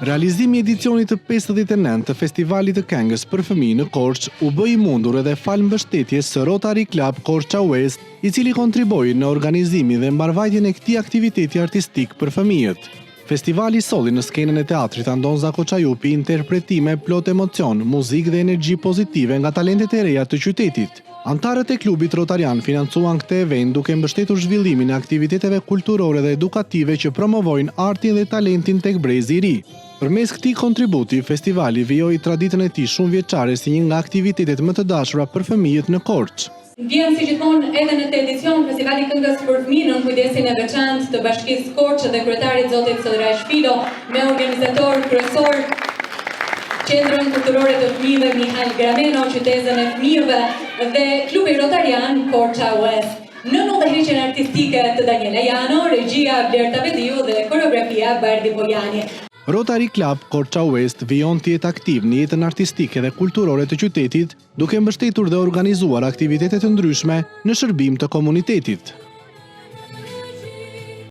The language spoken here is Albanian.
Realizimi i edicionit të 59 të Festivalit të Këngës për Fëmijë në Korçë u bë i mundur edhe fal mbështetjes së Rotary Club Korça West, i cili kontriboi në organizimin dhe mbarvajtjen e këtij aktiviteti artistik për fëmijët. Festivali solli në skenën e teatrit Andonza Koçajupi interpretime plot emocion, muzikë dhe energji pozitive nga talentet e reja të qytetit. Antarët e klubit rotarian financuan këtë event duke mbështetur zhvillimin e aktiviteteve kulturore dhe edukative që promovojnë artin dhe talentin tek brezi i ri. Përmes këtij kontributi, festivali vijoi traditën e tij shumë vjeçare si një nga aktivitetet më të dashura për fëmijët në Korçë. Vjen si gjithmonë edhe në këtë edicion Festivali Këngës për Fëmijë në kujdesin e veçantë të Bashkisë Korçë dhe kryetarit zotit Sodraj Shpilo, me organizator kryesor Qendrën Kulturore të Fëmijëve Mihail Grameno, qytetën e fëmijëve dhe klubi rotarian Korça West. Në udhëheqjen artistike të Daniela Jano, regjia Blerta Bediu dhe koreografia Bardi Bojani. Rotary Club Korça West vijon të jetë aktiv në jetën artistike dhe kulturore të qytetit, duke mbështetur dhe organizuar aktivitete të ndryshme në shërbim të komunitetit.